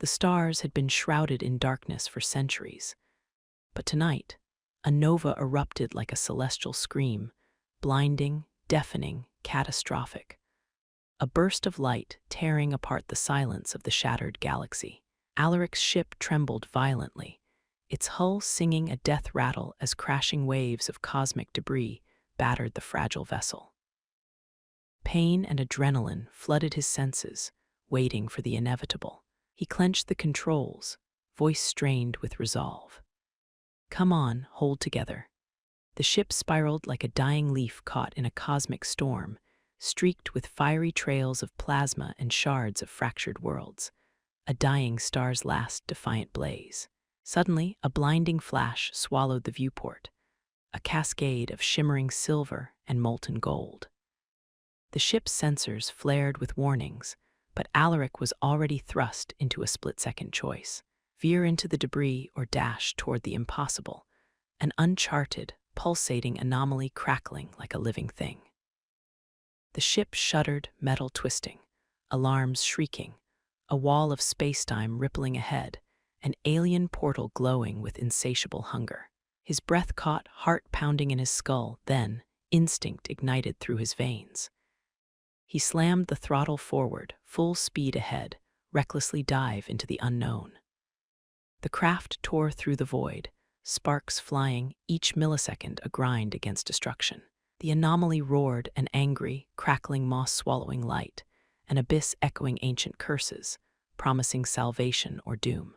The stars had been shrouded in darkness for centuries. But tonight, a nova erupted like a celestial scream, blinding, deafening, catastrophic. A burst of light tearing apart the silence of the shattered galaxy. Alaric's ship trembled violently, its hull singing a death rattle as crashing waves of cosmic debris battered the fragile vessel. Pain and adrenaline flooded his senses, waiting for the inevitable. He clenched the controls, voice strained with resolve. "Come on, hold together." The ship spiraled like a dying leaf caught in a cosmic storm, streaked with fiery trails of plasma and shards of fractured worlds, a dying star's last defiant blaze. Suddenly, a blinding flash swallowed the viewport, a cascade of shimmering silver and molten gold. The ship's sensors flared with warnings, but Alaric was already thrust into a split-second choice: veer into the debris or dash toward the impossible, an uncharted, pulsating anomaly crackling like a living thing. The ship shuddered, metal twisting, alarms shrieking, a wall of space-time rippling ahead, an alien portal glowing with insatiable hunger. His breath caught, heart pounding in his skull, then instinct ignited through his veins. He slammed the throttle forward, full speed ahead, recklessly dive into the unknown. The craft tore through the void, sparks flying, each millisecond a grind against destruction. The anomaly roared, an angry, crackling moss-swallowing light, an abyss echoing ancient curses, promising salvation or doom.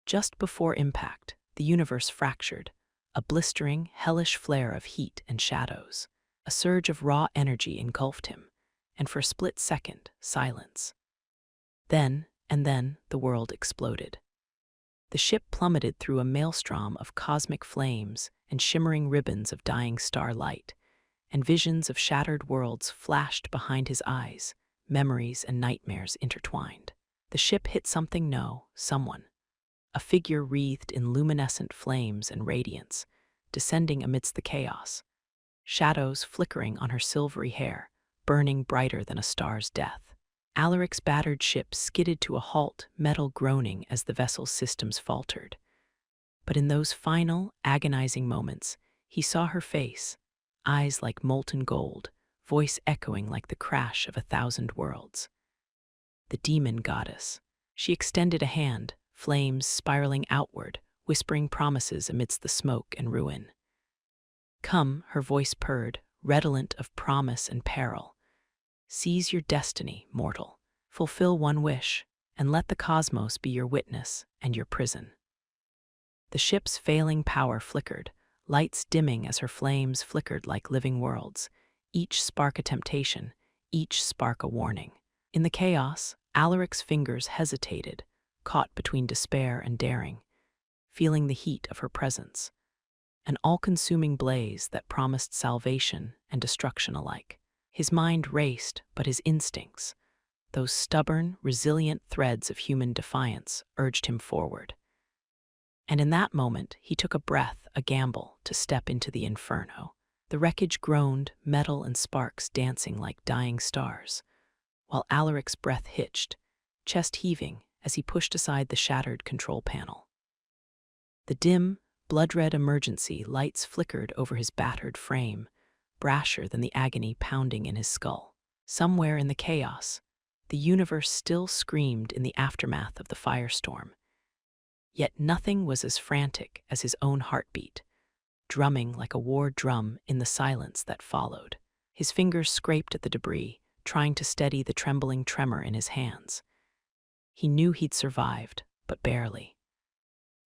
Just before impact, the universe fractured, a blistering, hellish flare of heat and shadows. A surge of raw energy engulfed him, and for a split second, silence. Then, the world exploded. The ship plummeted through a maelstrom of cosmic flames and shimmering ribbons of dying starlight, and visions of shattered worlds flashed behind his eyes, memories and nightmares intertwined. The ship hit something, someone. A figure wreathed in luminescent flames and radiance, descending amidst the chaos, shadows flickering on her silvery hair, burning brighter than a star's death. Alaric's battered ship skidded to a halt, metal groaning as the vessel's systems faltered. But in those final, agonizing moments, he saw her face, eyes like molten gold, voice echoing like the crash of 1,000 worlds. The demon goddess. She extended a hand, flames spiraling outward, whispering promises amidst the smoke and ruin. "Come," her voice purred, redolent of promise and peril. "Seize your destiny, mortal. Fulfill one wish, and let the cosmos be your witness and your prison." The ship's failing power flickered, lights dimming as her flames flickered like living worlds, each spark a temptation, each spark a warning. In the chaos, Alaric's fingers hesitated, caught between despair and daring, feeling the heat of her presence, an all-consuming blaze that promised salvation and destruction alike. His mind raced, but his instincts, those stubborn, resilient threads of human defiance, urged him forward. And in that moment, he took a breath, a gamble, to step into the inferno. The wreckage groaned, metal and sparks dancing like dying stars, while Alaric's breath hitched, chest heaving, as he pushed aside the shattered control panel. The dim, blood-red emergency lights flickered over his battered frame, brasher than the agony pounding in his skull. Somewhere in the chaos, the universe still screamed in the aftermath of the firestorm. Yet nothing was as frantic as his own heartbeat, drumming like a war drum in the silence that followed. His fingers scraped at the debris, trying to steady the trembling tremor in his hands. He knew he'd survived, but barely.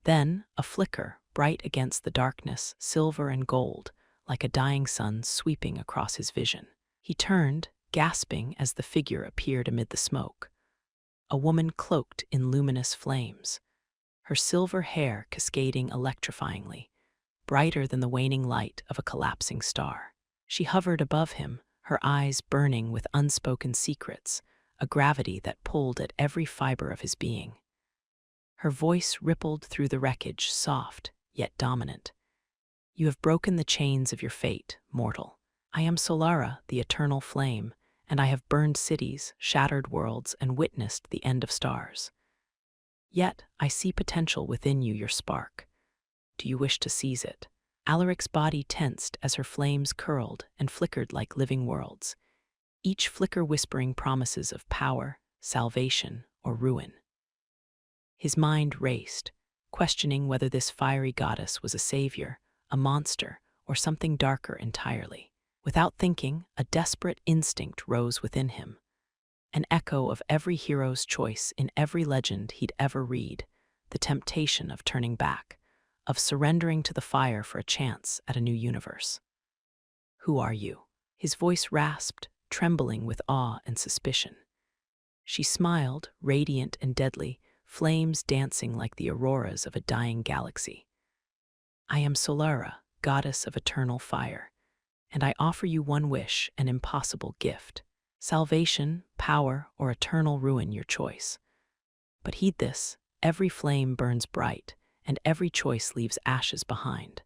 Then, a flicker, bright against the darkness, silver and gold, like a dying sun sweeping across his vision. He turned, gasping as the figure appeared amid the smoke. A woman cloaked in luminous flames, her silver hair cascading electrifyingly, brighter than the waning light of a collapsing star. She hovered above him, her eyes burning with unspoken secrets, a gravity that pulled at every fiber of his being. Her voice rippled through the wreckage, soft, yet dominant. "You have broken the chains of your fate, mortal. I am Solara, the eternal flame, and I have burned cities, shattered worlds, and witnessed the end of stars. Yet, I see potential within you, your spark. Do you wish to seize it? Alaric's body tensed as her flames curled and flickered like living worlds, each flicker whispering promises of power, salvation, or ruin. His mind raced, questioning whether this fiery goddess was a savior, a monster, or something darker entirely. Without thinking, a desperate instinct rose within him, an echo of every hero's choice in every legend he'd ever read, the temptation of turning back, of surrendering to the fire for a chance at a new universe. Who are you? His voice rasped, trembling with awe and suspicion. She smiled, radiant and deadly, flames dancing like the auroras of a dying galaxy. I am Solara, goddess of eternal fire, and I offer you one wish, an impossible gift. Salvation, power, or eternal ruin, your choice. But heed this, every flame burns bright, and every choice leaves ashes behind.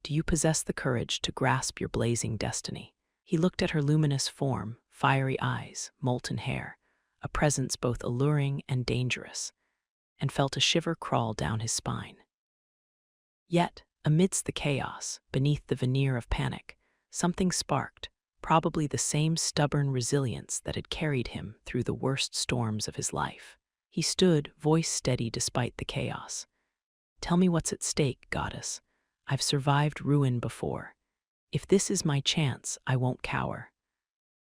Do you possess the courage to grasp your blazing destiny? He looked at her luminous form, fiery eyes, molten hair, a presence both alluring and dangerous, and felt a shiver crawl down his spine. Yet, amidst the chaos, beneath the veneer of panic, something sparked, probably the same stubborn resilience that had carried him through the worst storms of his life. He stood, voice steady despite the chaos. Tell me what's at stake, goddess. I've survived ruin before. If this is my chance, I won't cower.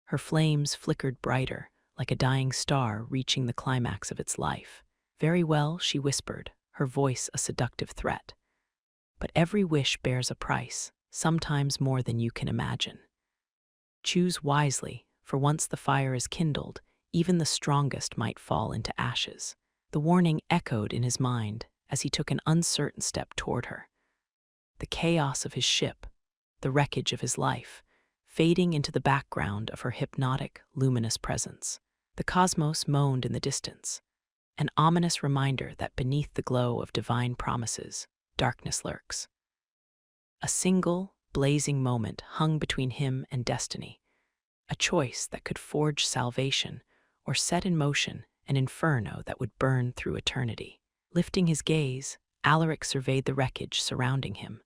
Her flames flickered brighter, like a dying star reaching the climax of its life. Very well, she whispered, her voice a seductive threat. But every wish bears a price, sometimes more than you can imagine. Choose wisely, for once the fire is kindled, even the strongest might fall into ashes. The warning echoed in his mind as he took an uncertain step toward her. The chaos of his ship, the wreckage of his life, fading into the background of her hypnotic, luminous presence. The cosmos moaned in the distance, an ominous reminder that beneath the glow of divine promises, darkness lurks. A single, blazing moment hung between him and destiny, a choice that could forge salvation or set in motion an inferno that would burn through eternity. Lifting his gaze, Alaric surveyed the wreckage surrounding him,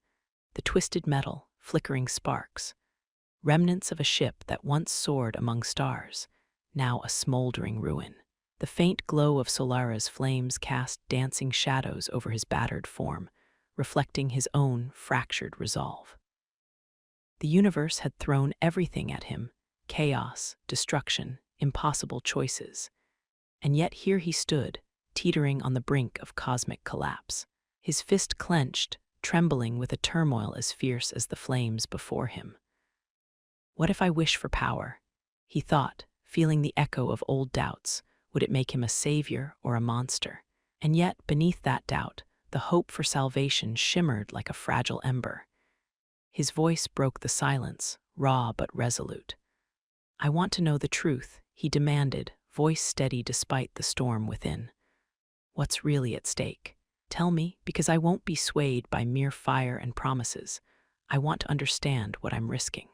the twisted metal, flickering sparks, remnants of a ship that once soared among stars, now a smoldering ruin. The faint glow of Solara's flames cast dancing shadows over his battered form, reflecting his own fractured resolve. The universe had thrown everything at him: chaos, destruction, impossible choices. And yet here he stood, teetering on the brink of cosmic collapse, his fist clenched, trembling with a turmoil as fierce as the flames before him. What if I wish for power? He thought, feeling the echo of old doubts. Would it make him a savior or a monster? And yet, beneath that doubt, the hope for salvation shimmered like a fragile ember. His voice broke the silence, raw but resolute. I want to know the truth, he demanded, voice steady despite the storm within. What's really at stake? Tell me, because I won't be swayed by mere fire and promises. I want to understand what I'm risking.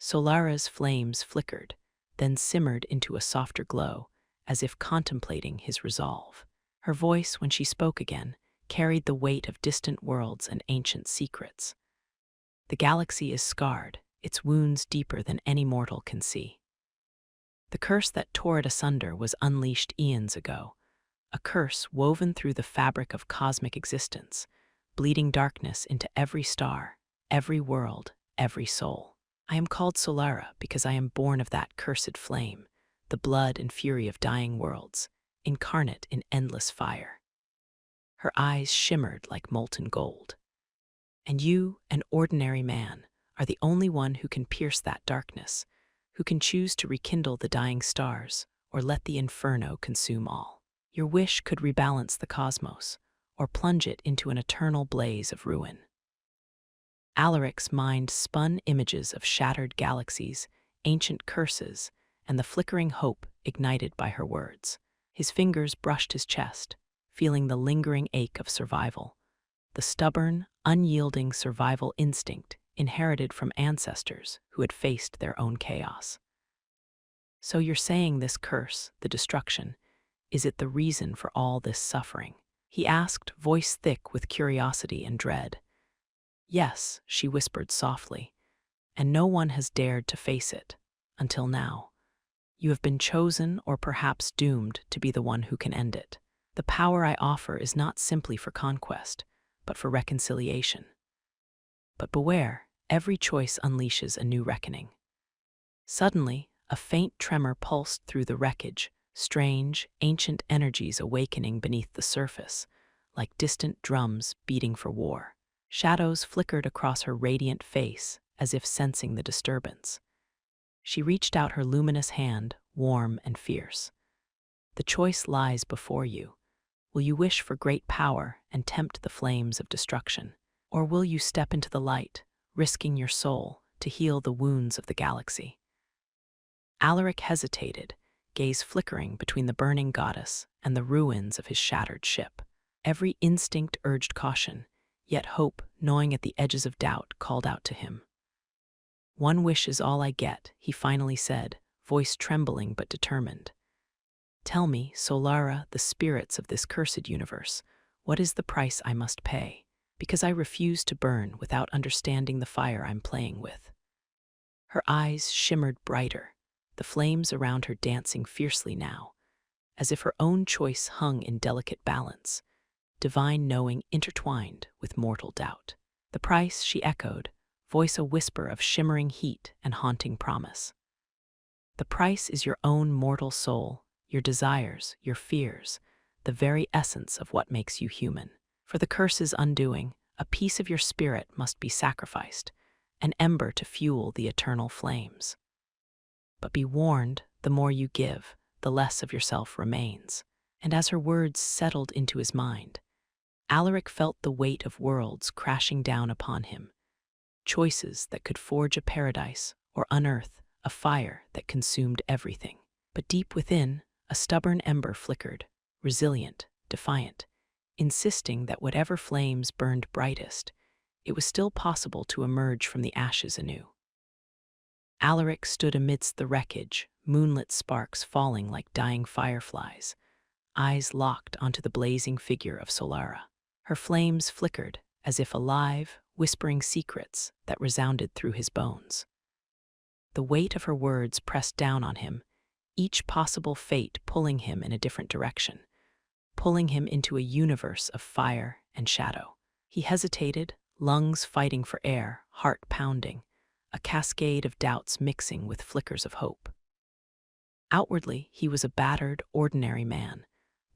Solara's flames flickered, then simmered into a softer glow, as if contemplating his resolve. Her voice, when she spoke again, carried the weight of distant worlds and ancient secrets. The galaxy is scarred, its wounds deeper than any mortal can see. The curse that tore it asunder was unleashed eons ago, a curse woven through the fabric of cosmic existence, bleeding darkness into every star, every world, every soul. I am called Solara because I am born of that cursed flame, the blood and fury of dying worlds, incarnate in endless fire. Her eyes shimmered like molten gold. And you, an ordinary man, are the only one who can pierce that darkness, who can choose to rekindle the dying stars or let the inferno consume all. Your wish could rebalance the cosmos or plunge it into an eternal blaze of ruin. Alaric's mind spun images of shattered galaxies, ancient curses, and the flickering hope ignited by her words. His fingers brushed his chest, feeling the lingering ache of survival, the stubborn, unyielding survival instinct inherited from ancestors who had faced their own chaos. So you're saying this curse, the destruction, Is it the reason for all this suffering? He asked, voice thick with curiosity and dread. Yes, she whispered softly, and no one has dared to face it, until now. You have been chosen or perhaps doomed to be the one who can end it. The power I offer is not simply for conquest, but for reconciliation. But beware, every choice unleashes a new reckoning. Suddenly, a faint tremor pulsed through the wreckage, strange, ancient energies awakening beneath the surface, like distant drums beating for war. Shadows flickered across her radiant face, as if sensing the disturbance. She reached out her luminous hand, warm and fierce. The choice lies before you. Will you wish for great power and tempt the flames of destruction? Or will you step into the light, risking your soul to heal the wounds of the galaxy? Alaric hesitated, gaze flickering between the burning goddess and the ruins of his shattered ship. Every instinct urged caution, yet hope, gnawing at the edges of doubt, called out to him. One wish is all I get, he finally said, voice trembling but determined. Tell me, Solara, the spirits of this cursed universe, what is the price I must pay? Because I refuse to burn without understanding the fire I'm playing with. Her eyes shimmered brighter, the flames around her dancing fiercely now, as if her own choice hung in delicate balance, divine knowing intertwined with mortal doubt. The price, she echoed, voice a whisper of shimmering heat and haunting promise. The price is your own mortal soul, your desires, your fears, the very essence of what makes you human. For the curse's undoing, a piece of your spirit must be sacrificed, an ember to fuel the eternal flames. But be warned, the more you give, the less of yourself remains. And as her words settled into his mind, Alaric felt the weight of worlds crashing down upon him, choices that could forge a paradise or unearth a fire that consumed everything. But deep within, a stubborn ember flickered, resilient, defiant, insisting that whatever flames burned brightest, it was still possible to emerge from the ashes anew. Alaric stood amidst the wreckage, moonlit sparks falling like dying fireflies, eyes locked onto the blazing figure of Solara. Her flames flickered, as if alive, whispering secrets that resounded through his bones. The weight of her words pressed down on him, each possible fate pulling him in a different direction, pulling him into a universe of fire and shadow. He hesitated, lungs fighting for air, heart pounding, a cascade of doubts mixing with flickers of hope. Outwardly, he was a battered, ordinary man,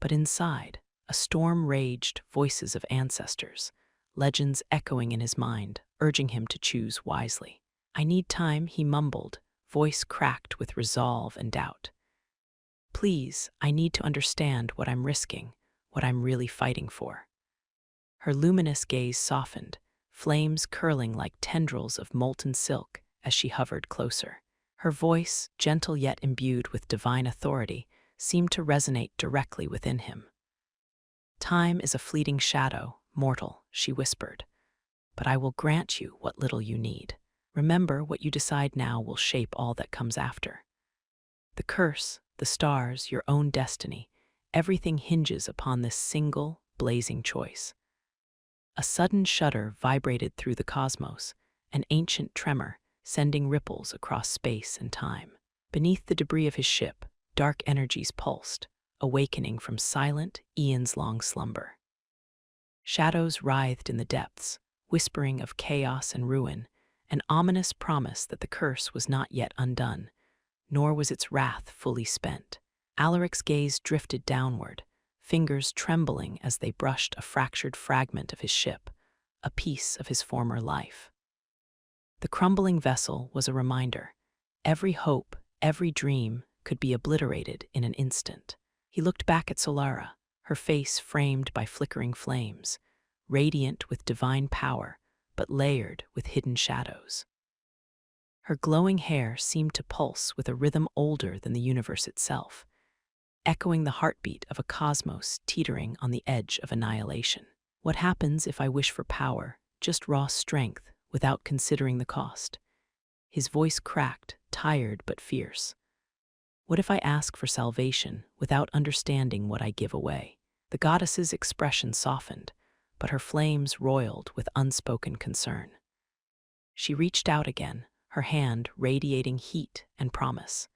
but inside, a storm raged, voices of ancestors, legends echoing in his mind, urging him to choose wisely. I need time, he mumbled, voice cracked with resolve and doubt. Please, I need to understand what I'm risking, what I'm really fighting for. Her luminous gaze softened, flames curling like tendrils of molten silk as she hovered closer. Her voice, gentle yet imbued with divine authority, seemed to resonate directly within him. Time is a fleeting shadow, mortal, she whispered, but I will grant you what little you need. Remember, what you decide now will shape all that comes after. The curse, the stars, your own destiny, everything hinges upon this single, blazing choice. A sudden shudder vibrated through the cosmos, an ancient tremor, sending ripples across space and time. Beneath the debris of his ship, dark energies pulsed, awakening from silent, eons-long slumber. Shadows writhed in the depths, whispering of chaos and ruin, an ominous promise that the curse was not yet undone, nor was its wrath fully spent. Alaric's gaze drifted downward, fingers trembling as they brushed a fractured fragment of his ship, a piece of his former life. The crumbling vessel was a reminder. Every hope, every dream could be obliterated in an instant. He looked back at Solara, her face framed by flickering flames, radiant with divine power, but layered with hidden shadows. Her glowing hair seemed to pulse with a rhythm older than the universe itself, echoing the heartbeat of a cosmos teetering on the edge of annihilation. What happens if I wish for power, just raw strength, without considering the cost? His voice cracked, tired but fierce. What if I ask for salvation without understanding what I give away? The goddess's expression softened, but her flames roiled with unspoken concern. She reached out again, her hand radiating heat and promise.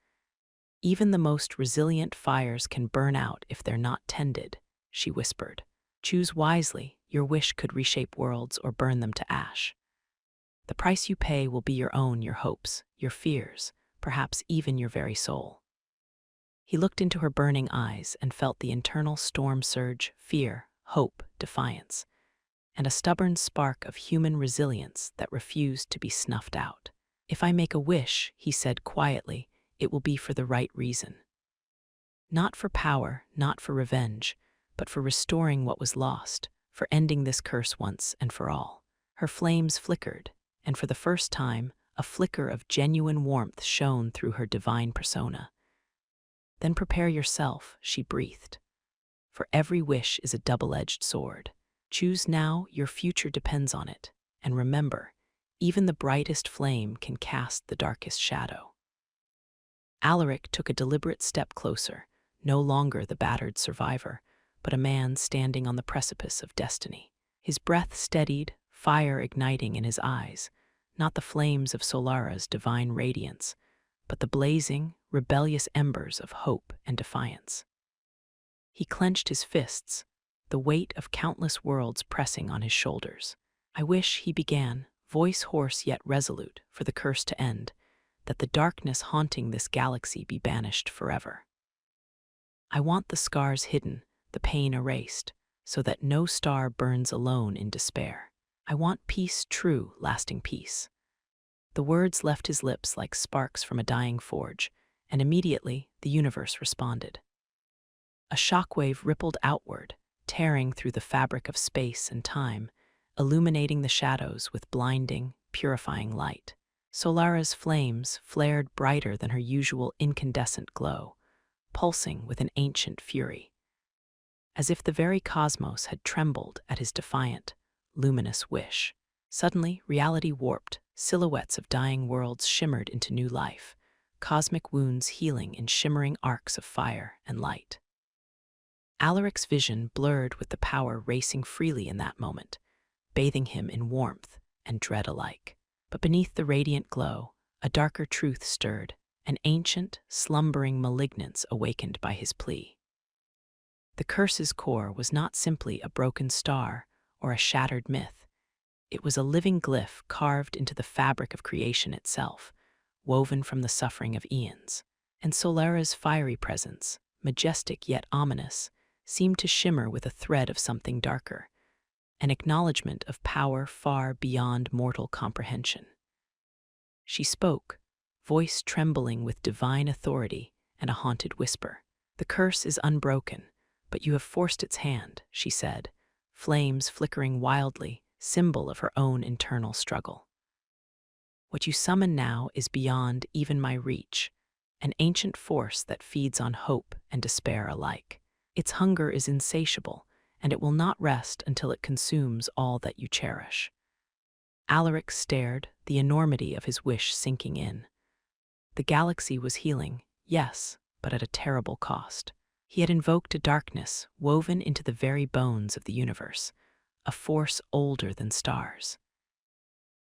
Even the most resilient fires can burn out if they're not tended, she whispered. Choose wisely, your wish could reshape worlds or burn them to ash. The price you pay will be your own, your hopes, your fears, perhaps even your very soul. He looked into her burning eyes and felt the internal storm surge, fear, hope, defiance, and a stubborn spark of human resilience that refused to be snuffed out. If I make a wish, he said quietly, it will be for the right reason. Not for power, not for revenge, but for restoring what was lost, for ending this curse once and for all. Her flames flickered, and for the first time, a flicker of genuine warmth shone through her divine persona. Then prepare yourself, she breathed. For every wish is a double-edged sword. Choose now, your future depends on it. And remember, even the brightest flame can cast the darkest shadow. Alaric took a deliberate step closer, no longer the battered survivor, but a man standing on the precipice of destiny. His breath steadied, fire igniting in his eyes, not the flames of Solara's divine radiance, but the blazing, rebellious embers of hope and defiance. He clenched his fists, the weight of countless worlds pressing on his shoulders. I wish, he began, voice hoarse yet resolute, for the curse to end, that the darkness haunting this galaxy be banished forever. I want the scars hidden, the pain erased, so that no star burns alone in despair. I want peace, true, lasting peace. The words left his lips like sparks from a dying forge, and immediately the universe responded. A shockwave rippled outward, tearing through the fabric of space and time, illuminating the shadows with blinding, purifying light. Solara's flames flared brighter than her usual incandescent glow, pulsing with an ancient fury. As if the very cosmos had trembled at his defiant, luminous wish. Suddenly, reality warped, silhouettes of dying worlds shimmered into new life, cosmic wounds healing in shimmering arcs of fire and light. Alaric's vision blurred with the power racing freely in that moment, bathing him in warmth and dread alike. But beneath the radiant glow, a darker truth stirred, an ancient, slumbering malignance awakened by his plea. The curse's core was not simply a broken star or a shattered myth. It was a living glyph carved into the fabric of creation itself, woven from the suffering of eons. And Solara's fiery presence, majestic yet ominous, seemed to shimmer with a thread of something darker, an acknowledgement of power far beyond mortal comprehension. She spoke, voice trembling with divine authority and a haunted whisper. The curse is unbroken, but you have forced its hand, she said, flames flickering wildly, symbol of her own internal struggle. What you summon now is beyond even my reach, an ancient force that feeds on hope and despair alike. Its hunger is insatiable, and it will not rest until it consumes all that you cherish. Alaric stared, the enormity of his wish sinking in. The galaxy was healing, yes, but at a terrible cost. He had invoked a darkness woven into the very bones of the universe, a force older than stars.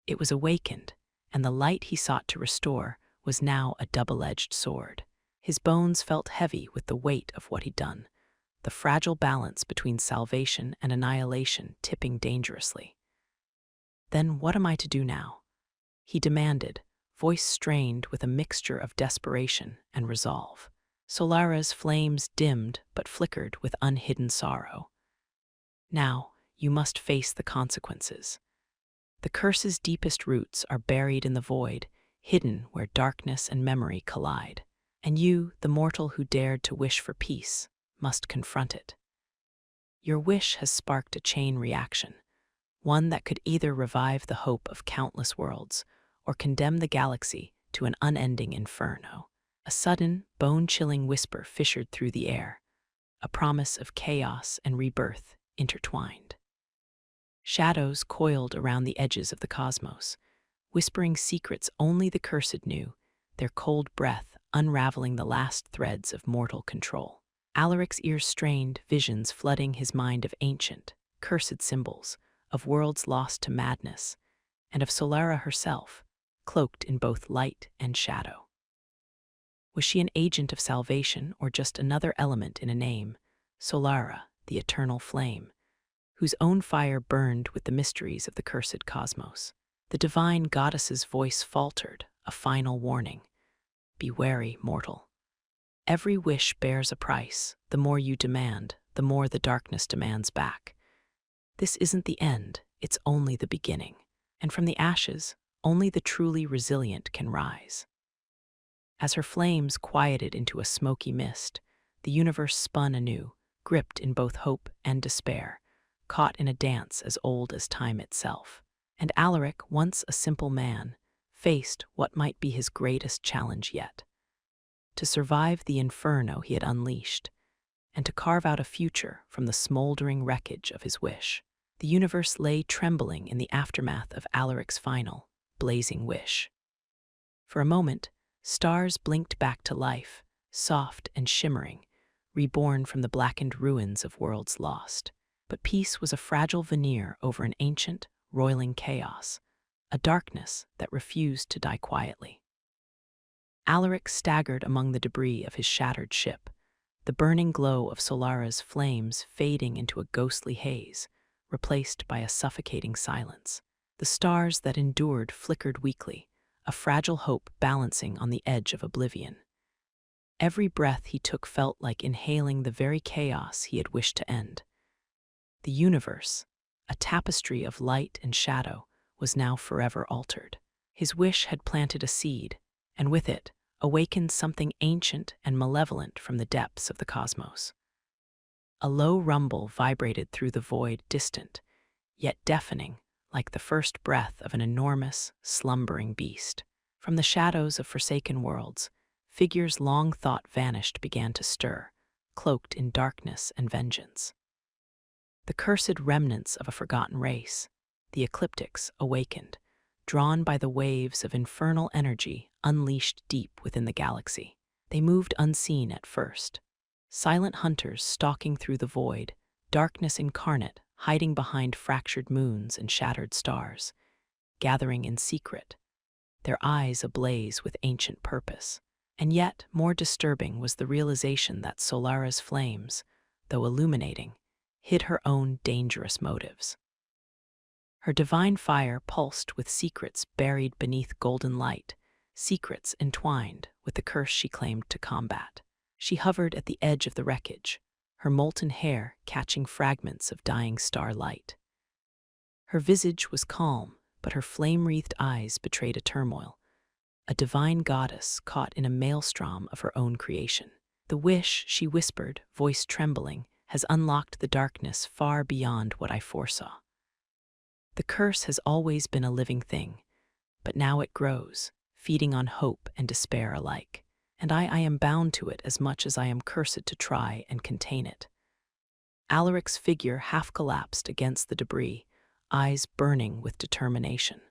It was awakened, and the light he sought to restore was now a double-edged sword. His bones felt heavy with the weight of what he'd done, the fragile balance between salvation and annihilation tipping dangerously. Then what am I to do now? He demanded, voice strained with a mixture of desperation and resolve. Solara's flames dimmed but flickered with unhidden sorrow. Now, you must face the consequences. The curse's deepest roots are buried in the void, hidden where darkness and memory collide. And you, the mortal who dared to wish for peace, must confront it. Your wish has sparked a chain reaction, one that could either revive the hope of countless worlds or condemn the galaxy to an unending inferno. A sudden, bone-chilling whisper fissured through the air, a promise of chaos and rebirth intertwined. Shadows coiled around the edges of the cosmos, whispering secrets only the cursed knew, their cold breath unraveling the last threads of mortal control. Alaric's ears strained, visions flooding his mind of ancient, cursed symbols, of worlds lost to madness, and of Solara herself, cloaked in both light and shadow. Was she an agent of salvation or just another element in a name, Solara, the eternal flame, whose own fire burned with the mysteries of the cursed cosmos? The divine goddess's voice faltered, a final warning. Be wary, mortal. Every wish bears a price. The more you demand, the more the darkness demands back. This isn't the end, it's only the beginning. And from the ashes, only the truly resilient can rise. As her flames quieted into a smoky mist, the universe spun anew, gripped in both hope and despair, caught in a dance as old as time itself. And Alaric, once a simple man, faced what might be his greatest challenge yet. To survive the inferno he had unleashed, and to carve out a future from the smoldering wreckage of his wish. The universe lay trembling in the aftermath of Alaric's final, blazing wish. For a moment, stars blinked back to life, soft and shimmering, reborn from the blackened ruins of worlds lost. But peace was a fragile veneer over an ancient, roiling chaos, a darkness that refused to die quietly. Alaric staggered among the debris of his shattered ship, the burning glow of Solara's flames fading into a ghostly haze, replaced by a suffocating silence. The stars that endured flickered weakly, a fragile hope balancing on the edge of oblivion. Every breath he took felt like inhaling the very chaos he had wished to end. The universe, a tapestry of light and shadow, was now forever altered. His wish had planted a seed, and with it, awakened something ancient and malevolent from the depths of the cosmos. A low rumble vibrated through the void, distant, yet deafening, like the first breath of an enormous, slumbering beast. From the shadows of forsaken worlds, figures long thought vanished began to stir, cloaked in darkness and vengeance. The cursed remnants of a forgotten race, the ecliptics, awakened, drawn by the waves of infernal energy unleashed deep within the galaxy. They moved unseen at first, silent hunters stalking through the void, darkness incarnate hiding behind fractured moons and shattered stars, gathering in secret, their eyes ablaze with ancient purpose. And yet, more disturbing was the realization that Solara's flames, though illuminating, hid her own dangerous motives. Her divine fire pulsed with secrets buried beneath golden light, secrets entwined with the curse she claimed to combat. She hovered at the edge of the wreckage, her molten hair catching fragments of dying starlight. Her visage was calm, but her flame-wreathed eyes betrayed a turmoil, a divine goddess caught in a maelstrom of her own creation. The wish, she whispered, voice trembling, has unlocked the darkness far beyond what I foresaw. The curse has always been a living thing, but now it grows, feeding on hope and despair alike. And I am bound to it as much as I am cursed to try and contain it. Alaric's figure half collapsed against the debris, eyes burning with determination.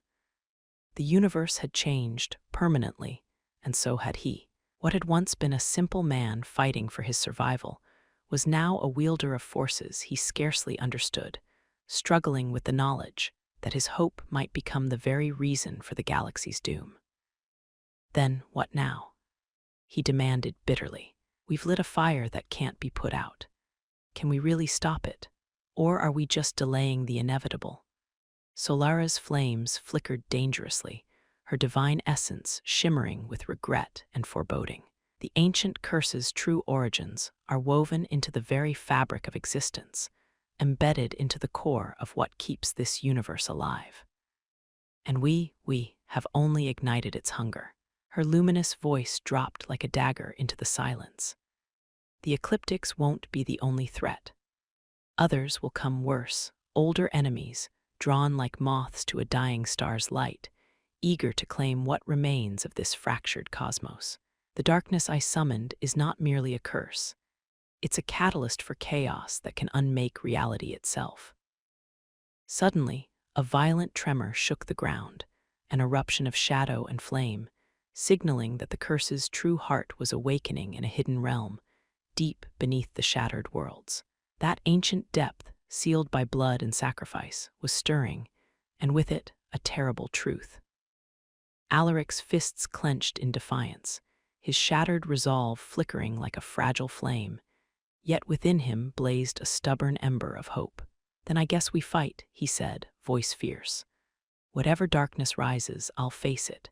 The universe had changed permanently, and so had he. What had once been a simple man fighting for his survival was now a wielder of forces he scarcely understood, struggling with the knowledge that his hope might become the very reason for the galaxy's doom. Then what now? He demanded bitterly. We've lit a fire that can't be put out. Can we really stop it? Or are we just delaying the inevitable? Solara's flames flickered dangerously, her divine essence shimmering with regret and foreboding. The ancient curse's true origins are woven into the very fabric of existence, embedded into the core of what keeps this universe alive. And we have only ignited its hunger. Her luminous voice dropped like a dagger into the silence. The ecliptics won't be the only threat. Others will come worse, older enemies, drawn like moths to a dying star's light, eager to claim what remains of this fractured cosmos. The darkness I summoned is not merely a curse. It's a catalyst for chaos that can unmake reality itself. Suddenly, a violent tremor shook the ground, an eruption of shadow and flame, signaling that the curse's true heart was awakening in a hidden realm, deep beneath the shattered worlds. That ancient depth, sealed by blood and sacrifice, was stirring, and with it, a terrible truth. Alaric's fists clenched in defiance, his shattered resolve flickering like a fragile flame, yet within him blazed a stubborn ember of hope. "Then I guess we fight," he said, voice fierce. "Whatever darkness rises, I'll face it.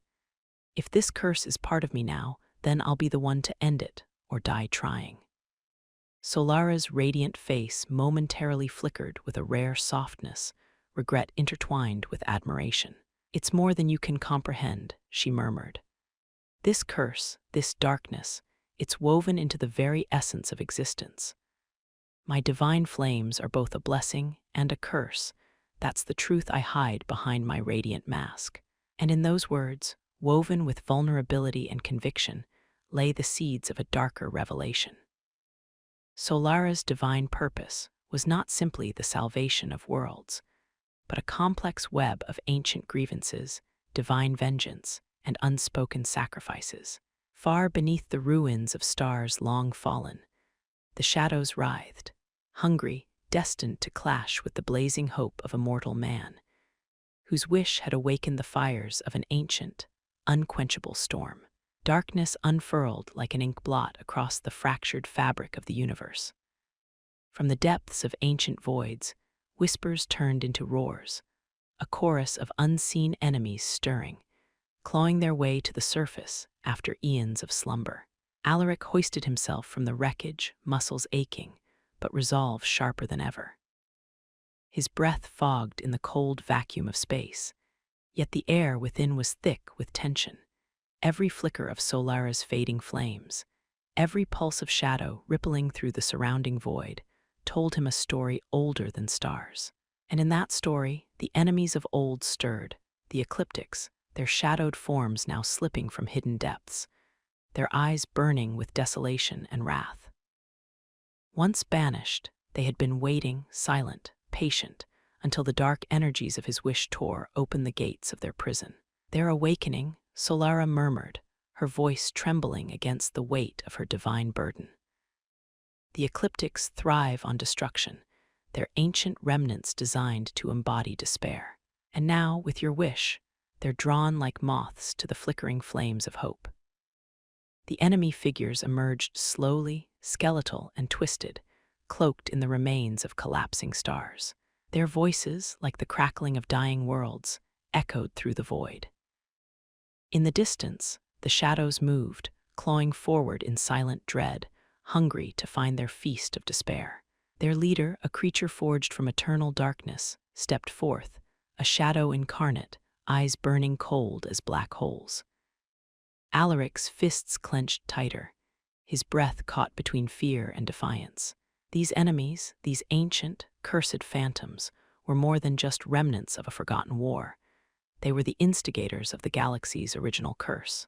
If this curse is part of me now, then I'll be the one to end it, or die trying." Solara's radiant face momentarily flickered with a rare softness, regret intertwined with admiration. "It's more than you can comprehend," she murmured. "This curse, this darkness, it's woven into the very essence of existence. My divine flames are both a blessing and a curse. That's the truth I hide behind my radiant mask." And in those words, woven with vulnerability and conviction, lay the seeds of a darker revelation. Solara's divine purpose was not simply the salvation of worlds, but a complex web of ancient grievances, divine vengeance, and unspoken sacrifices. Far beneath the ruins of stars long fallen, the shadows writhed, hungry, destined to clash with the blazing hope of a mortal man, whose wish had awakened the fires of an ancient, unquenchable storm. Darkness unfurled like an ink blot across the fractured fabric of the universe. From the depths of ancient voids, whispers turned into roars, a chorus of unseen enemies stirring, clawing their way to the surface after eons of slumber. Alaric hoisted himself from the wreckage, muscles aching, but resolve sharper than ever. His breath fogged in the cold vacuum of space, yet the air within was thick with tension. Every flicker of Solara's fading flames, every pulse of shadow rippling through the surrounding void, told him a story older than stars. And in that story, the enemies of old stirred, the ecliptics, their shadowed forms now slipping from hidden depths, their eyes burning with desolation and wrath. Once banished, they had been waiting, silent, patient, until the dark energies of his wish tore open the gates of their prison. Their awakening, Solara murmured, her voice trembling against the weight of her divine burden. The ecliptics thrive on destruction, their ancient remnants designed to embody despair. And now, with your wish, they're drawn like moths to the flickering flames of hope. The enemy figures emerged slowly, skeletal and twisted, cloaked in the remains of collapsing stars. Their voices, like the crackling of dying worlds, echoed through the void. In the distance, the shadows moved, clawing forward in silent dread, hungry to find their feast of despair. Their leader, a creature forged from eternal darkness, stepped forth, a shadow incarnate, eyes burning cold as black holes. Alaric's fists clenched tighter, his breath caught between fear and defiance. These enemies, these ancient, cursed phantoms, were more than just remnants of a forgotten war. They were the instigators of the galaxy's original curse.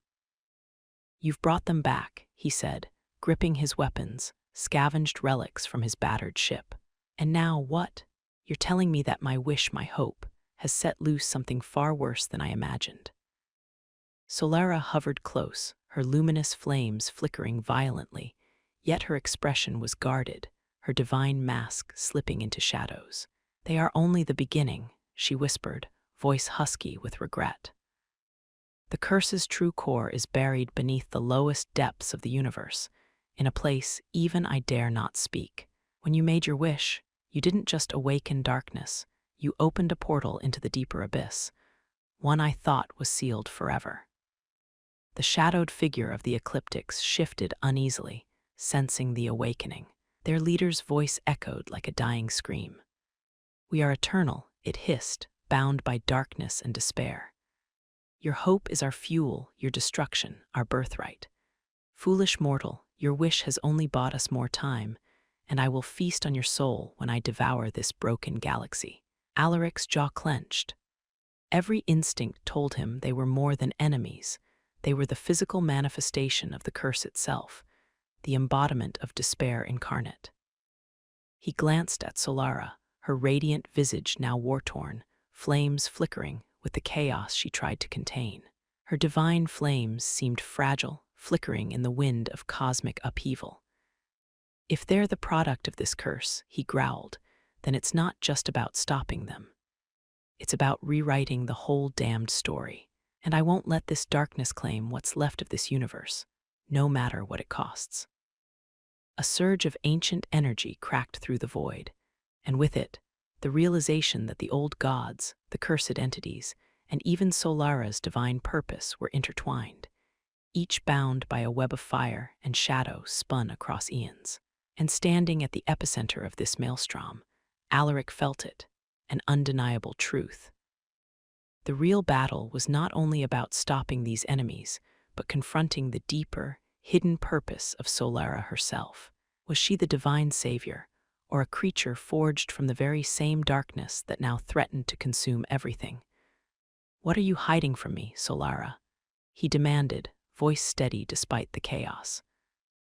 "You've brought them back," he said, gripping his weapons, scavenged relics from his battered ship. "And now what? You're telling me that my wish, my hope, has set loose something far worse than I imagined." Solara hovered close, her luminous flames flickering violently, yet her expression was guarded, her divine mask slipping into shadows. "They are only the beginning," she whispered, voice husky with regret. "The curse's true core is buried beneath the lowest depths of the universe, in a place even I dare not speak. When you made your wish, you didn't just awaken darkness, you opened a portal into the deeper abyss, one I thought was sealed forever." The shadowed figure of the ecliptics shifted uneasily, sensing the awakening. Their leader's voice echoed like a dying scream. "We are eternal," it hissed, bound by darkness and despair. "Your hope is our fuel, your destruction, our birthright. Foolish mortal, your wish has only bought us more time, and I will feast on your soul when I devour this broken galaxy." Alaric's jaw clenched. Every instinct told him they were more than enemies. They were the physical manifestation of the curse itself, the embodiment of despair incarnate. He glanced at Solara, her radiant visage now war-torn, flames flickering with the chaos she tried to contain. Her divine flames seemed fragile, flickering in the wind of cosmic upheaval. If they're the product of this curse, he growled, then it's not just about stopping them. It's about rewriting the whole damned story. And I won't let this darkness claim what's left of this universe, no matter what it costs. A surge of ancient energy cracked through the void, and with it, the realization that the old gods, the cursed entities, and even Solara's divine purpose were intertwined, each bound by a web of fire and shadow spun across eons. And standing at the epicenter of this maelstrom, Alaric felt it, an undeniable truth. The real battle was not only about stopping these enemies, but confronting the deeper, hidden purpose of Solara herself. Was she the divine savior, or a creature forged from the very same darkness that now threatened to consume everything? "What are you hiding from me, Solara?" he demanded, voice steady despite the chaos.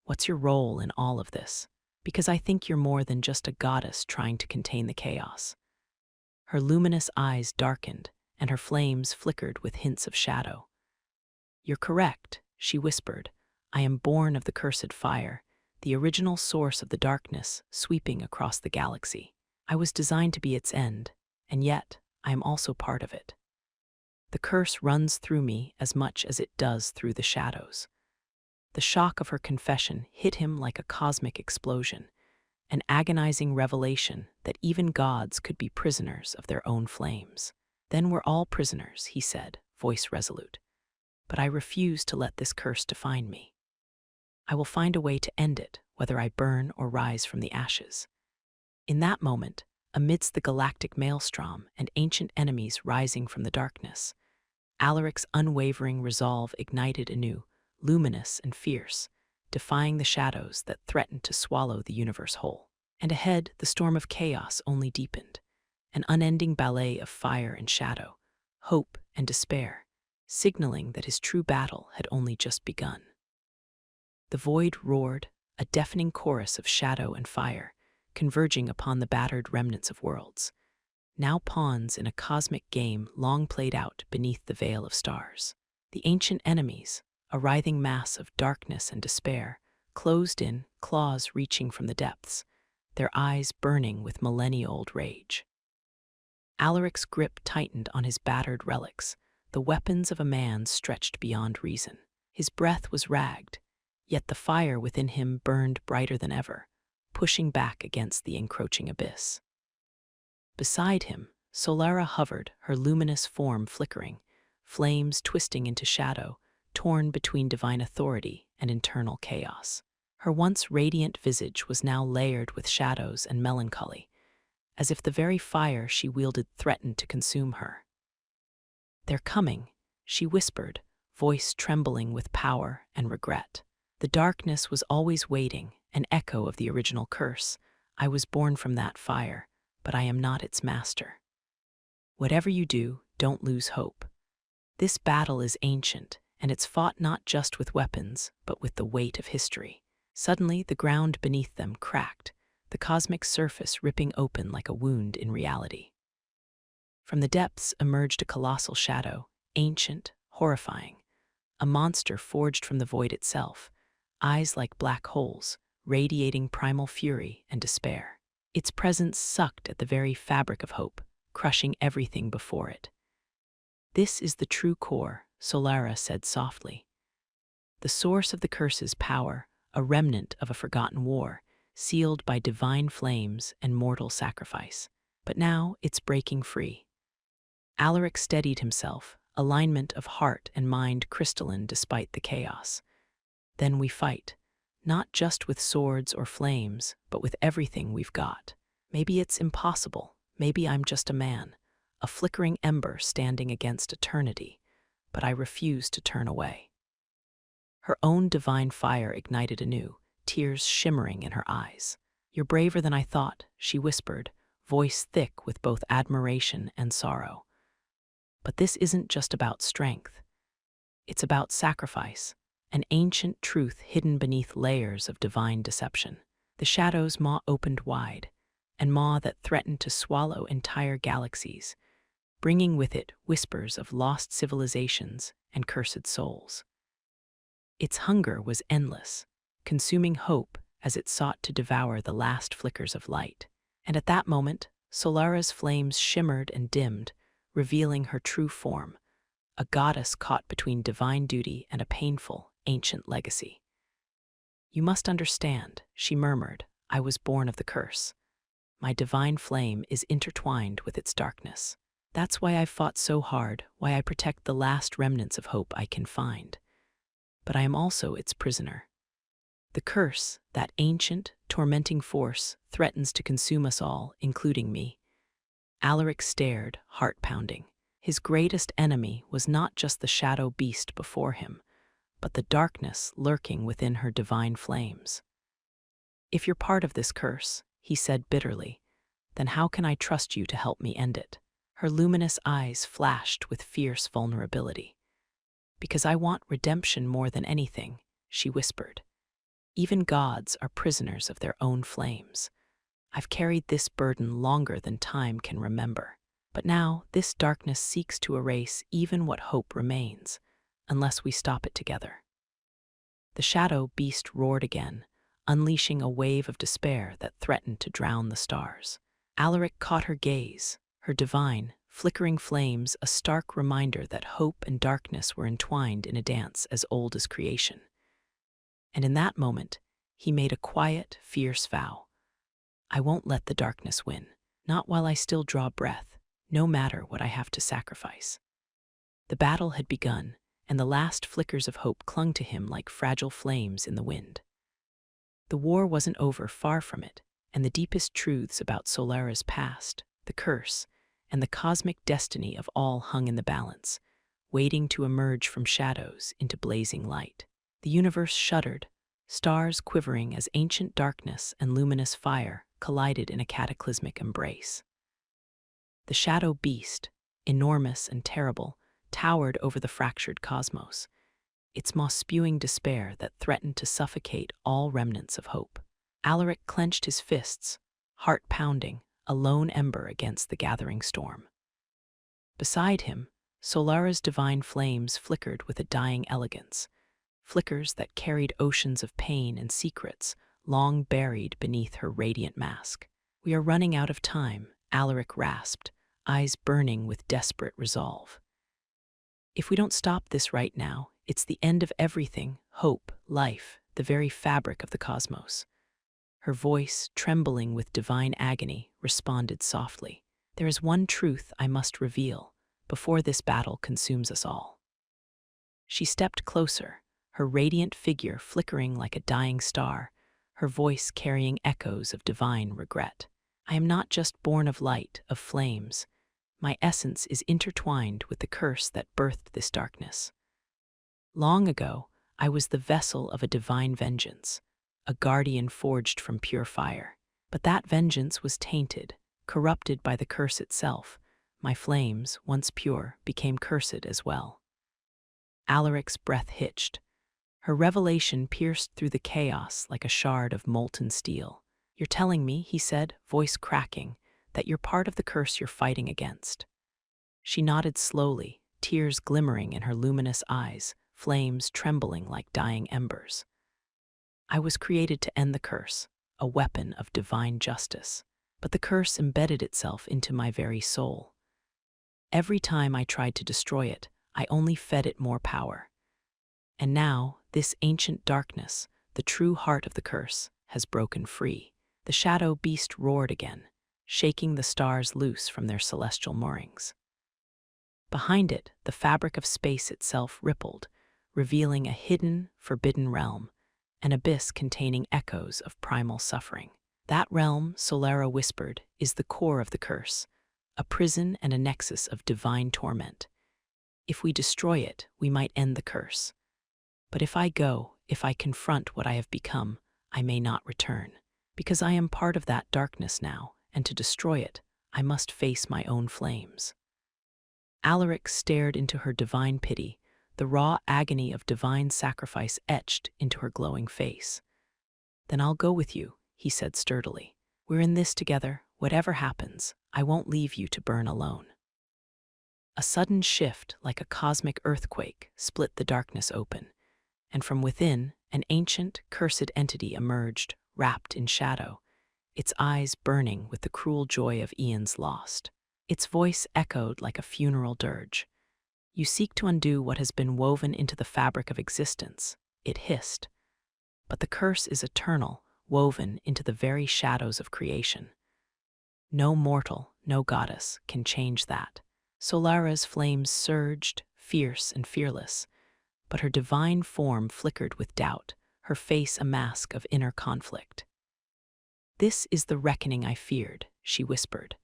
"What's your role in all of this? Because I think you're more than just a goddess trying to contain the chaos." Her luminous eyes darkened, and her flames flickered with hints of shadow. "You're correct," she whispered. "I am born of the cursed fire, the original source of the darkness sweeping across the galaxy. I was designed to be its end, and yet I am also part of it. The curse runs through me as much as it does through the shadows." The shock of her confession hit him like a cosmic explosion, an agonizing revelation that even gods could be prisoners of their own flames. "Then we're all prisoners," he said, voice resolute. "But I refuse to let this curse define me. I will find a way to end it, whether I burn or rise from the ashes." In that moment, amidst the galactic maelstrom and ancient enemies rising from the darkness, Alaric's unwavering resolve ignited anew, luminous and fierce, defying the shadows that threatened to swallow the universe whole. And ahead, the storm of chaos only deepened, an unending ballet of fire and shadow, hope and despair, signaling that his true battle had only just begun. The void roared, a deafening chorus of shadow and fire, converging upon the battered remnants of worlds, now pawns in a cosmic game long played out beneath the veil of stars. The ancient enemies, a writhing mass of darkness and despair, closed in, claws reaching from the depths, their eyes burning with millennia-old rage. Alaric's grip tightened on his battered relics, the weapons of a man stretched beyond reason. His breath was ragged, yet the fire within him burned brighter than ever, pushing back against the encroaching abyss. Beside him, Solara hovered, her luminous form flickering, flames twisting into shadow, torn between divine authority and internal chaos. Her once radiant visage was now layered with shadows and melancholy, as if the very fire she wielded threatened to consume her. "They're coming," she whispered, voice trembling with power and regret. "The darkness was always waiting, an echo of the original curse. I was born from that fire, but I am not its master. Whatever you do, don't lose hope. This battle is ancient, and it's fought not just with weapons, but with the weight of history." Suddenly, the ground beneath them cracked, the cosmic surface ripping open like a wound in reality. From the depths emerged a colossal shadow, ancient, horrifying, a monster forged from the void itself, eyes like black holes, radiating primal fury and despair. Its presence sucked at the very fabric of hope, crushing everything before it. "This is the true core," Solara said softly. "The source of the curse's power, a remnant of a forgotten war, sealed by divine flames and mortal sacrifice. But now it's breaking free." Alaric steadied himself, alignment of heart and mind crystalline despite the chaos. "Then we fight, not just with swords or flames, but with everything we've got. Maybe it's impossible, maybe I'm just a man, a flickering ember standing against eternity, but I refuse to turn away." Her own divine fire ignited anew, tears shimmering in her eyes. "You're braver than I thought," she whispered, voice thick with both admiration and sorrow. "But this isn't just about strength. It's about sacrifice, an ancient truth hidden beneath layers of divine deception." The shadow's maw opened wide, and maw that threatened to swallow entire galaxies, bringing with it whispers of lost civilizations and cursed souls. Its hunger was endless, consuming hope as it sought to devour the last flickers of light. And at that moment, Solara's flames shimmered and dimmed, revealing her true form, a goddess caught between divine duty and a painful, ancient legacy. "You must understand," she murmured, "I was born of the curse. My divine flame is intertwined with its darkness. That's why I've fought so hard, why I protect the last remnants of hope I can find. But I am also its prisoner. The curse, that ancient, tormenting force, threatens to consume us all, including me." Alaric stared, heart-pounding. His greatest enemy was not just the shadow beast before him, but the darkness lurking within her divine flames. "If you're part of this curse," he said bitterly, "then how can I trust you to help me end it?" Her luminous eyes flashed with fierce vulnerability. "Because I want redemption more than anything," she whispered. "Even gods are prisoners of their own flames. I've carried this burden longer than time can remember. But now this darkness seeks to erase even what hope remains, unless we stop it together." The shadow beast roared again, unleashing a wave of despair that threatened to drown the stars. Alaric caught her gaze, her divine, flickering flames a stark reminder that hope and darkness were entwined in a dance as old as creation. And in that moment, he made a quiet, fierce vow. "I won't let the darkness win, not while I still draw breath, no matter what I have to sacrifice." The battle had begun, and the last flickers of hope clung to him like fragile flames in the wind. The war wasn't over, far from it, and the deepest truths about Solara's past, the curse, and the cosmic destiny of all hung in the balance, waiting to emerge from shadows into blazing light. The universe shuddered, stars quivering as ancient darkness and luminous fire collided in a cataclysmic embrace. The shadow beast, enormous and terrible, towered over the fractured cosmos, its maw spewing despair that threatened to suffocate all remnants of hope. Alaric clenched his fists, heart pounding, a lone ember against the gathering storm. Beside him, Solara's divine flames flickered with a dying elegance, flickers that carried oceans of pain and secrets long buried beneath her radiant mask. "We are running out of time," Alaric rasped, eyes burning with desperate resolve. "If we don't stop this right now, it's the end of everything, hope, life, the very fabric of the cosmos." Her voice, trembling with divine agony, responded softly. "There is one truth I must reveal before this battle consumes us all." She stepped closer, her radiant figure flickering like a dying star, her voice carrying echoes of divine regret. "I am not just born of light, of flames. My essence is intertwined with the curse that birthed this darkness. Long ago, I was the vessel of a divine vengeance, a guardian forged from pure fire. But that vengeance was tainted, corrupted by the curse itself. My flames, once pure, became cursed as well." Alaric's breath hitched. Her revelation pierced through the chaos like a shard of molten steel. "You're telling me," he said, voice cracking, "that you're part of the curse you're fighting against." She nodded slowly, tears glimmering in her luminous eyes, flames trembling like dying embers. "I was created to end the curse, a weapon of divine justice. But the curse embedded itself into my very soul. Every time I tried to destroy it, I only fed it more power. And now, this ancient darkness, the true heart of the curse, has broken free." The shadow beast roared again, shaking the stars loose from their celestial moorings. Behind it, the fabric of space itself rippled, revealing a hidden, forbidden realm, an abyss containing echoes of primal suffering. "That realm," Solara whispered, "is the core of the curse, a prison and a nexus of divine torment. If we destroy it, we might end the curse. But if I go, if I confront what I have become, I may not return. Because I am part of that darkness now, and to destroy it, I must face my own flames." Alaric stared into her divine pity, the raw agony of divine sacrifice etched into her glowing face. "Then I'll go with you," he said sturdily. "We're in this together. Whatever happens, I won't leave you to burn alone." A sudden shift, like a cosmic earthquake, split the darkness open, and from within, an ancient, cursed entity emerged, wrapped in shadow, its eyes burning with the cruel joy of eons lost. Its voice echoed like a funeral dirge. "You seek to undo what has been woven into the fabric of existence," it hissed. "But the curse is eternal, woven into the very shadows of creation. No mortal, no goddess can change that." Solara's flames surged, fierce and fearless, but her divine form flickered with doubt, her face a mask of inner conflict. "This is the reckoning I feared," she whispered.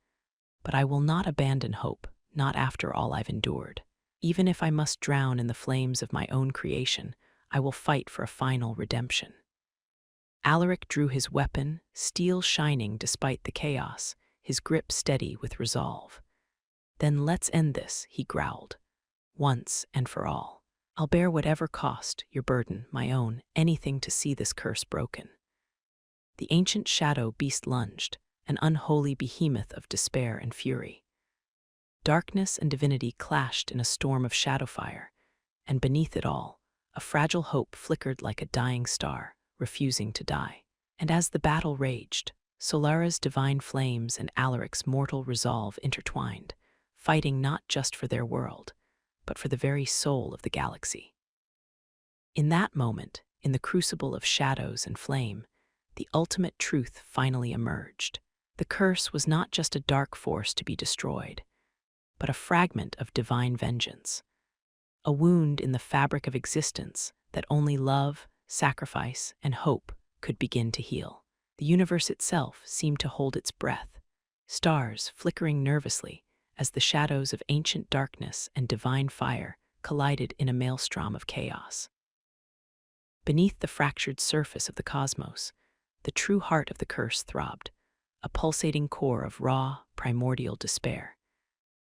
"But I will not abandon hope, not after all I've endured. Even if I must drown in the flames of my own creation, I will fight for a final redemption." Alaric drew his weapon, steel shining despite the chaos, his grip steady with resolve. "Then let's end this," he growled, "once and for all. I'll bear whatever cost, your burden, my own, anything to see this curse broken." The ancient shadow beast lunged, an unholy behemoth of despair and fury. Darkness and divinity clashed in a storm of shadowfire, and beneath it all, a fragile hope flickered like a dying star, refusing to die. And as the battle raged, Solara's divine flames and Alaric's mortal resolve intertwined, fighting not just for their world, but for the very soul of the galaxy. In that moment, in the crucible of shadows and flame, the ultimate truth finally emerged. The curse was not just a dark force to be destroyed, but a fragment of divine vengeance, a wound in the fabric of existence that only love, sacrifice, and hope could begin to heal. The universe itself seemed to hold its breath, stars flickering nervously as the shadows of ancient darkness and divine fire collided in a maelstrom of chaos. Beneath the fractured surface of the cosmos, the true heart of the curse throbbed, a pulsating core of raw, primordial despair,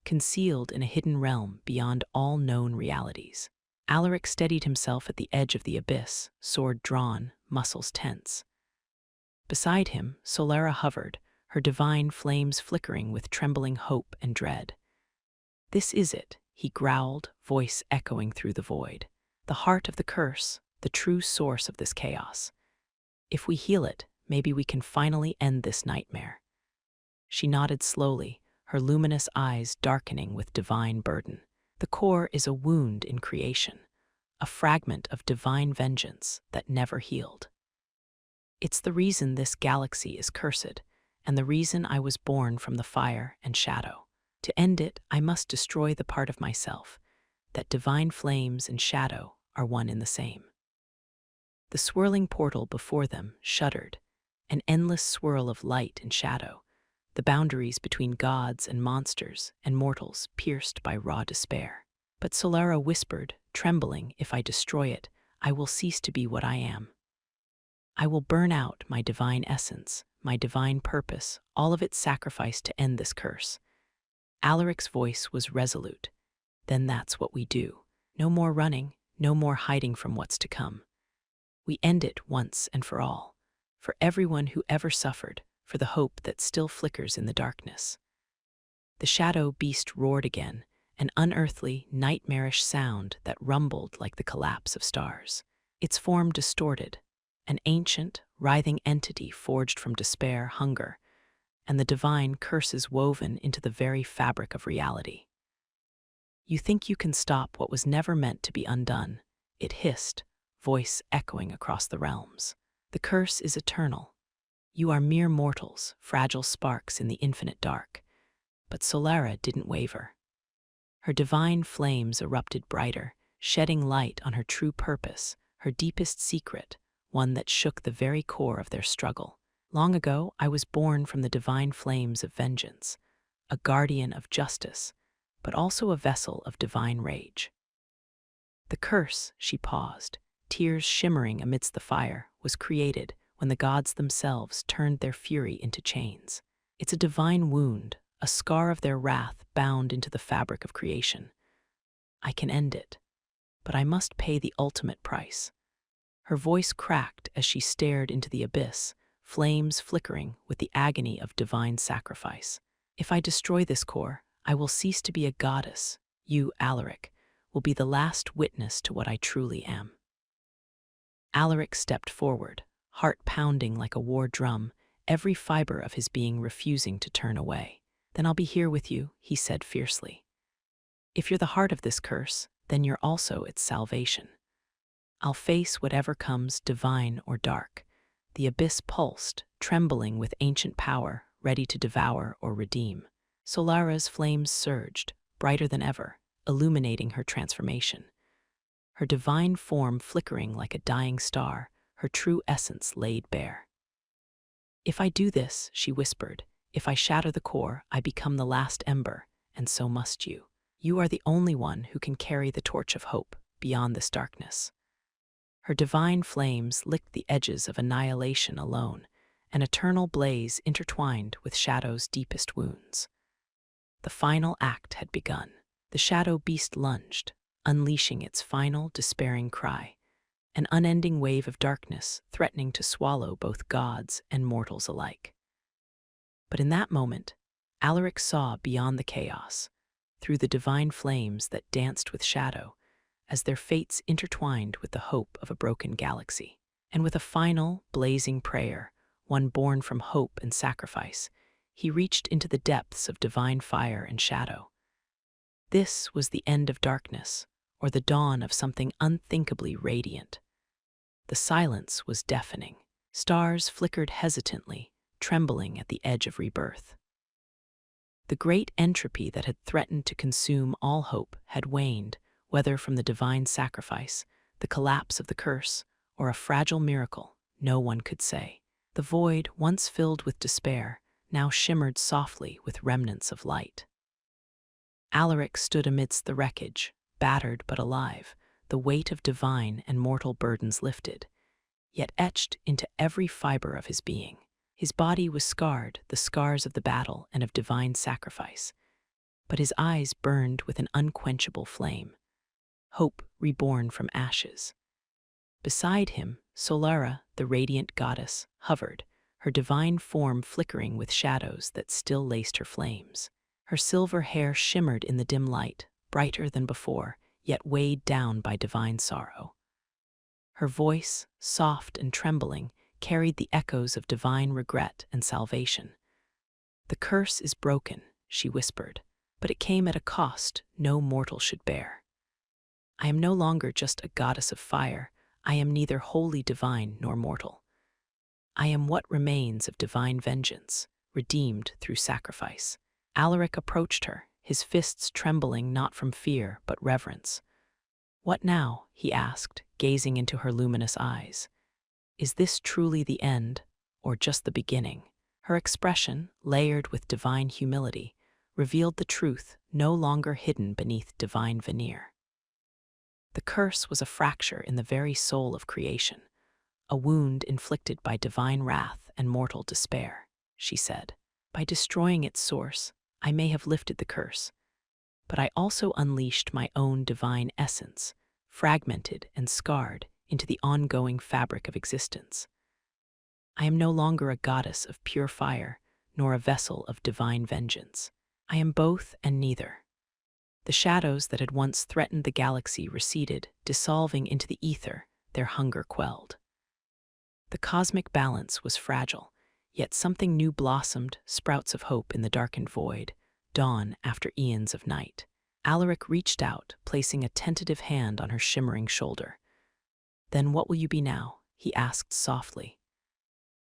concealed in a hidden realm beyond all known realities. Alaric steadied himself at the edge of the abyss, sword drawn, muscles tense. Beside him, Solara hovered, her divine flames flickering with trembling hope and dread. "This is it," he growled, voice echoing through the void. "The heart of the curse, the true source of this chaos. If we heal it, maybe we can finally end this nightmare." She nodded slowly, her luminous eyes darkening with divine burden. The core is a wound in creation, a fragment of divine vengeance that never healed. It's the reason this galaxy is cursed, and the reason I was born from the fire and shadow. To end it, I must destroy the part of myself, that divine flames and shadow are one in the same. The swirling portal before them shuddered, an endless swirl of light and shadow, the boundaries between gods and monsters and mortals pierced by raw despair. But Solara whispered, trembling, "If I destroy it, I will cease to be what I am. I will burn out my divine essence, my divine purpose, all of it sacrificed to end this curse." Alaric's voice was resolute. "Then that's what we do. No more running, no more hiding from what's to come. We end it once and for all, for everyone who ever suffered, for the hope that still flickers in the darkness." The shadow beast roared again, an unearthly, nightmarish sound that rumbled like the collapse of stars. Its form distorted, an ancient, writhing entity forged from despair, hunger, and the divine curses woven into the very fabric of reality. "You think you can stop what was never meant to be undone," it hissed, voice echoing across the realms. "The curse is eternal. You are mere mortals, fragile sparks in the infinite dark." But Solara didn't waver. Her divine flames erupted brighter, shedding light on her true purpose, her deepest secret, one that shook the very core of their struggle. "Long ago, I was born from the divine flames of vengeance, a guardian of justice, but also a vessel of divine rage." The curse, she paused, tears shimmering amidst the fire, was created when the gods themselves turned their fury into chains. It's a divine wound, a scar of their wrath bound into the fabric of creation. I can end it, but I must pay the ultimate price. Her voice cracked as she stared into the abyss, flames flickering with the agony of divine sacrifice. "If I destroy this core, I will cease to be a goddess, You, Alaric, will be the last witness to what I truly am." Alaric stepped forward, heart pounding like a war drum, every fiber of his being refusing to turn away. "Then I'll be here with you," he said fiercely. "If you're the heart of this curse, then you're also its salvation. I'll face whatever comes, divine or dark." The abyss pulsed, trembling with ancient power, ready to devour or redeem. Solara's flames surged, brighter than ever, illuminating her transformation. Her divine form flickering like a dying star, her true essence laid bare. "If I do this," she whispered, "if I shatter the core, I become the last ember, and so must you. You are the only one who can carry the torch of hope beyond this darkness." Her divine flames licked the edges of annihilation alone, an eternal blaze intertwined with Shadow's deepest wounds. The final act had begun. The Shadow Beast lunged, unleashing its final, despairing cry, an unending wave of darkness threatening to swallow both gods and mortals alike. But in that moment, Alaric saw beyond the chaos, through the divine flames that danced with Shadow, as their fates intertwined with the hope of a broken galaxy. And with a final, blazing prayer, one born from hope and sacrifice, he reached into the depths of divine fire and shadow. This was the end of darkness, or the dawn of something unthinkably radiant. The silence was deafening. Stars flickered hesitantly, trembling at the edge of rebirth. The great entropy that had threatened to consume all hope had waned, whether from the divine sacrifice, the collapse of the curse, or a fragile miracle, no one could say. The void, once filled with despair, now shimmered softly with remnants of light. Alaric stood amidst the wreckage, battered but alive, the weight of divine and mortal burdens lifted, yet etched into every fiber of his being. His body was scarred, the scars of the battle and of divine sacrifice, but his eyes burned with an unquenchable flame. Hope reborn from ashes. Beside him, Solara, the radiant goddess, hovered, her divine form flickering with shadows that still laced her flames. Her silver hair shimmered in the dim light, brighter than before, yet weighed down by divine sorrow. Her voice, soft and trembling, carried the echoes of divine regret and salvation. "The curse is broken," she whispered, "but it came at a cost no mortal should bear. I am no longer just a goddess of fire. I am neither wholly divine nor mortal. I am what remains of divine vengeance, redeemed through sacrifice." Alaric approached her, his fists trembling not from fear but reverence. "What now?" he asked, gazing into her luminous eyes. "Is this truly the end, or just the beginning?" Her expression, layered with divine humility, revealed the truth no longer hidden beneath divine veneer. The curse was a fracture in the very soul of creation, a wound inflicted by divine wrath and mortal despair, she said. "By destroying its source, I may have lifted the curse, but I also unleashed my own divine essence, fragmented and scarred into the ongoing fabric of existence. I am no longer a goddess of pure fire, nor a vessel of divine vengeance. I am both and neither." The shadows that had once threatened the galaxy receded, dissolving into the ether, their hunger quelled. The cosmic balance was fragile, yet something new blossomed, sprouts of hope in the darkened void, dawn after eons of night. Alaric reached out, placing a tentative hand on her shimmering shoulder. "Then what will you be now?" he asked softly.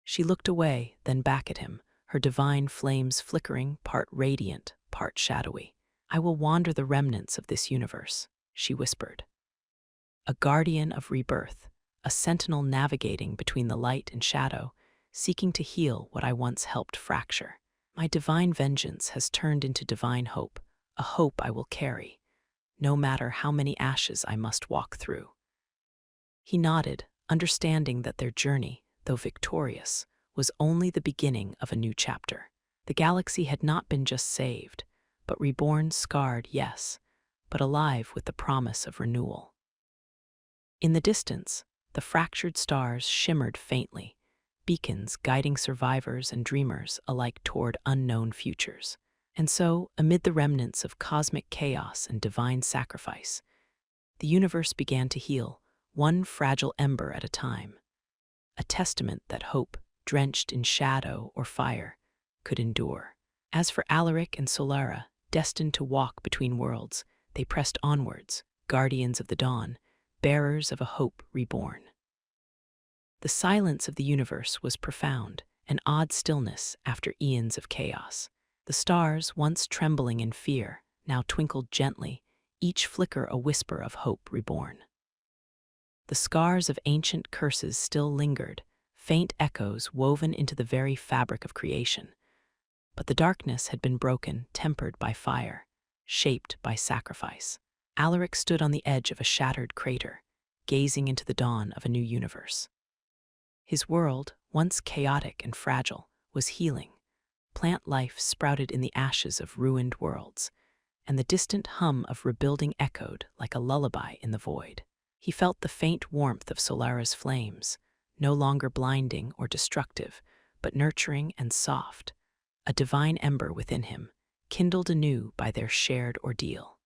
She looked away, then back at him, her divine flames flickering, part radiant, part shadowy. "I will wander the remnants of this universe," she whispered. "A guardian of rebirth, a sentinel navigating between the light and shadow, seeking to heal what I once helped fracture. My divine vengeance has turned into divine hope, a hope I will carry, no matter how many ashes I must walk through." He nodded, understanding that their journey, though victorious, was only the beginning of a new chapter. The galaxy had not been just saved, but reborn, scarred, yes, but alive with the promise of renewal. In the distance, the fractured stars shimmered faintly, beacons guiding survivors and dreamers alike toward unknown futures. And so, amid the remnants of cosmic chaos and divine sacrifice, the universe began to heal, one fragile ember at a time, a testament that hope, drenched in shadow or fire, could endure. As for Alaric and Solara, destined to walk between worlds, they pressed onwards, guardians of the dawn, bearers of a hope reborn. The silence of the universe was profound, an odd stillness after eons of chaos. The stars, once trembling in fear, now twinkled gently, each flicker a whisper of hope reborn. The scars of ancient curses still lingered, faint echoes woven into the very fabric of creation. But the darkness had been broken, tempered by fire, shaped by sacrifice. Alaric stood on the edge of a shattered crater, gazing into the dawn of a new universe. His world, once chaotic and fragile, was healing. Plant life sprouted in the ashes of ruined worlds, and the distant hum of rebuilding echoed like a lullaby in the void. He felt the faint warmth of Solara's flames, no longer blinding or destructive, but nurturing and soft, a divine ember within him, kindled anew by their shared ordeal.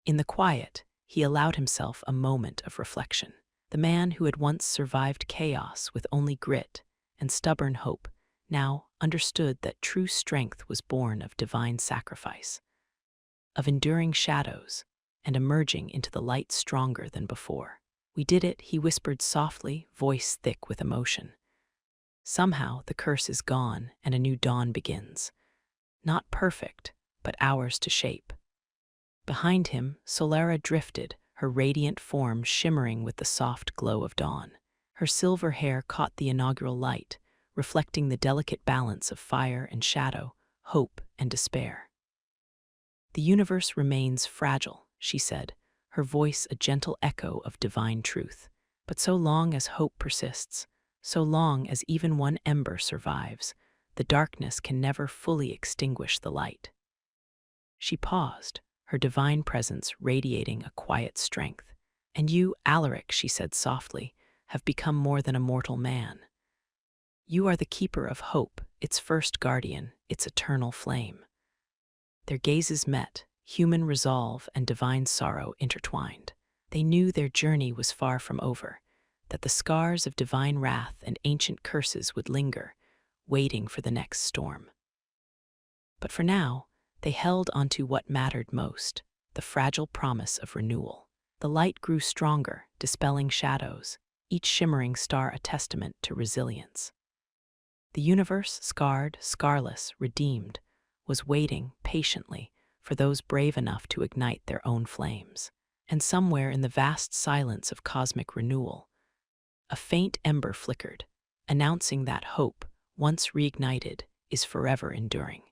In the quiet, he allowed himself a moment of reflection. The man who had once survived chaos with only grit and stubborn hope now understood that true strength was born of divine sacrifice, of enduring shadows, and emerging into the light stronger than before. "We did it," he whispered softly, voice thick with emotion. "Somehow the curse is gone and a new dawn begins. Not perfect, but ours to shape." Behind him, Solara drifted, her radiant form shimmering with the soft glow of dawn. Her silver hair caught the inaugural light, reflecting the delicate balance of fire and shadow, hope and despair. "The universe remains fragile," she said, her voice a gentle echo of divine truth. "But so long as hope persists, so long as even one ember survives, the darkness can never fully extinguish the light." She paused, her divine presence radiating a quiet strength. "And you, Alaric," she said softly, "have become more than a mortal man. You are the keeper of hope, its first guardian, its eternal flame." Their gazes met, human resolve and divine sorrow intertwined. They knew their journey was far from over, that the scars of divine wrath and ancient curses would linger, waiting for the next storm. But for now, they held onto what mattered most, the fragile promise of renewal. The light grew stronger, dispelling shadows, each shimmering star a testament to resilience. The universe, scarred, scarless, redeemed, was waiting patiently for those brave enough to ignite their own flames. And somewhere in the vast silence of cosmic renewal, a faint ember flickered, announcing that hope, once reignited, is forever enduring.